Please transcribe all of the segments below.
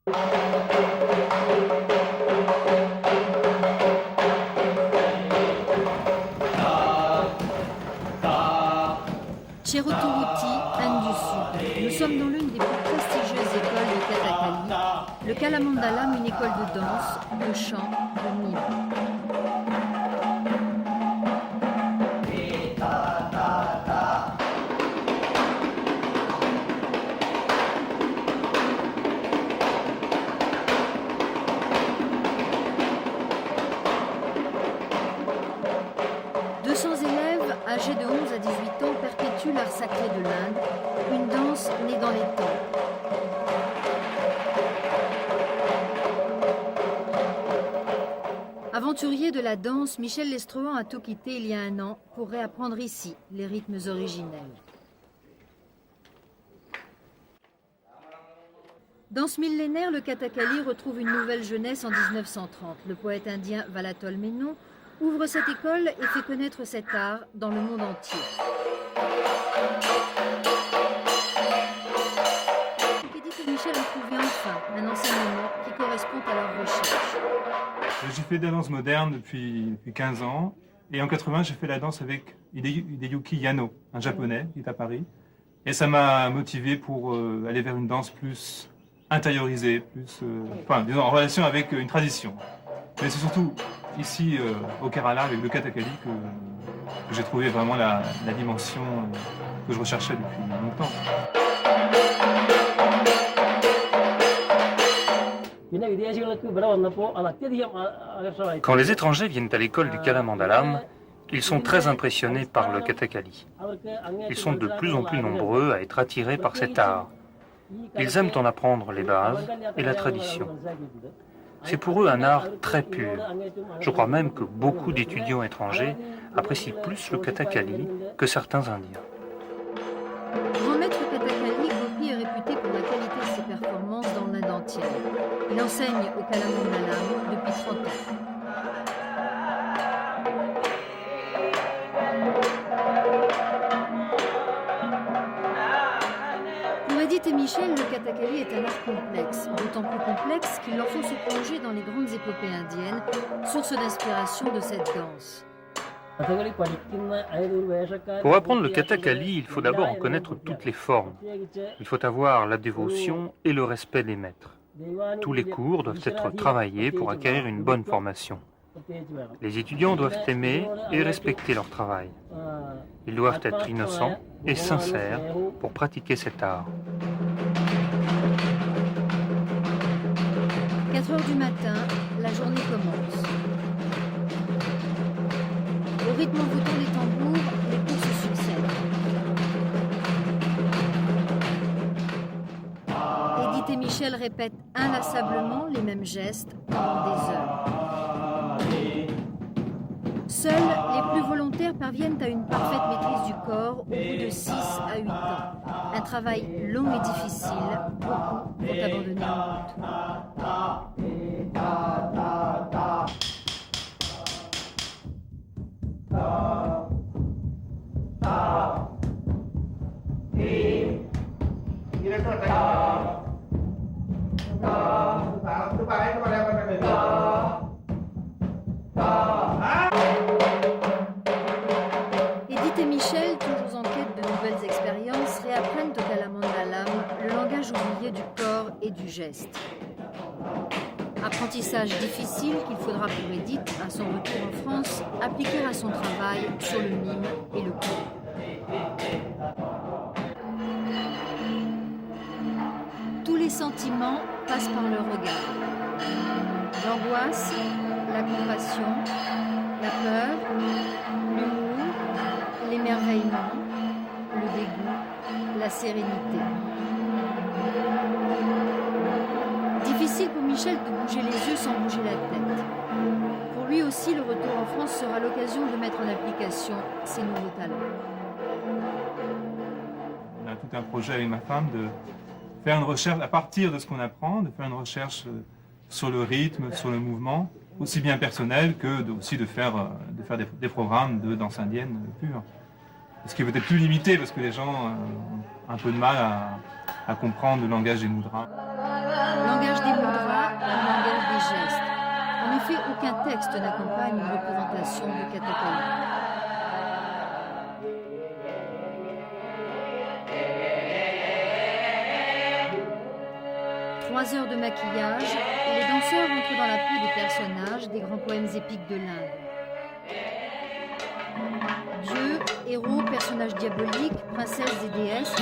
Cherotourouti, Inde du Sud. Nous sommes dans l'une des plus prestigieuses écoles de Kathakali, le Kalamandalam, une école de danse, de chant, de mime. Âgés de 11 à 18 ans, perpétuent l'art sacré de l'Inde, une danse née dans les temples. Aventurier de la danse, Michel Lestrohan a tout quitté il y a un an pour réapprendre ici les rythmes originels. Dans ce millénaire, le Kathakali retrouve une nouvelle jeunesse en 1930. Le poète indien Valatol Menon ouvre cette école et fait connaître cet art dans le monde entier. Edith et Michel ont trouvé enfin un enseignement qui correspond à leur recherche. J'ai fait de la danse moderne depuis 15 ans et en 80 j'ai fait la danse avec Hideyuki Yano, un japonais qui est à Paris. Et ça m'a motivé pour aller vers une danse plus intériorisée, plus, disons, en relation avec une tradition. Mais c'est surtout ici au Kerala avec le Kathakali que j'ai trouvé vraiment la dimension que je recherchais depuis longtemps. Quand les étrangers viennent à l'école du Kalamandalam, ils sont très impressionnés par le Kathakali. Ils sont de plus en plus nombreux à être attirés par cet art. Ils aiment en apprendre les bases et la tradition. C'est pour eux un art très pur. Je crois même que beaucoup d'étudiants étrangers apprécient plus le Kathakali que certains Indiens. Grand maître Kathakali, Gopi est réputé pour la qualité de ses performances dans l'Inde entière. Il enseigne au Kalamandalam depuis 30 ans. Pour Edith et Michel, le Kathakali est un art complexe, d'autant plus complexe qu'il leur faut se plonger dans les grandes épopées indiennes, source d'inspiration de cette danse. Pour apprendre le Kathakali, il faut d'abord en connaître toutes les formes. Il faut avoir la dévotion et le respect des maîtres. Tous les cours doivent être travaillés pour acquérir une bonne formation. Les étudiants doivent aimer et respecter leur travail. Ils doivent être innocents et sincères pour pratiquer cet art. 4 heures du matin, la journée commence. Au rythme envoûtant des tambours, les cours se succèdent. Edith et Michel répètent inlassablement les mêmes gestes pendant des heures. Seuls les plus volontaires parviennent à une parfaite maîtrise du corps au bout de 6 à 8 ans. Un travail long et difficile, beaucoup vont abandonner en route. Edith et Michel, toujours en quête de nouvelles expériences, réapprennent au Kalamandalam le langage oublié du corps et du geste. Apprentissage difficile qu'il faudra pour Edith, à son retour en France, appliquer à son travail sur le mime et le cours. Tous les sentiments passent par le regard. L'angoisse, la compassion, la peur, l'humour, l'émerveillement, le dégoût, la sérénité. Difficile pour Michel de bouger les yeux sans bouger la tête. Pour lui aussi, le retour en France sera l'occasion de mettre en application ses nouveaux talents. On a tout un projet avec ma femme de faire une recherche à partir de ce qu'on apprend, de faire une recherche sur le rythme, sur le mouvement, aussi bien personnel que de faire des programmes de danse indienne pure. Ce qui est peut-être plus limité parce que les gens ont un peu de mal à comprendre le langage des mudras. langage des bras, le langage des gestes. En effet, aucun texte n'accompagne une représentation de Kathakali. 3 heures de maquillage et les danseurs entrent dans la peau des personnages des grands poèmes épiques de l'Inde. Dieux, héros, personnages diaboliques, princesses et déesses,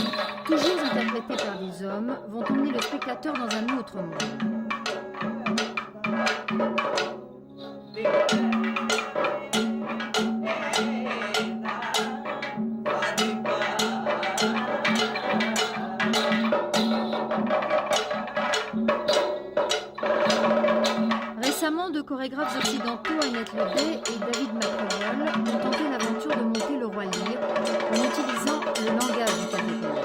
toujours interprétés par des hommes, vont emmener le spectateur dans un autre monde. Récemment, deux chorégraphes occidentaux, Annette Ledet et David McConnell, ont tenté l'aventure de monter le roi lyre en utilisant le langage du Kathakali.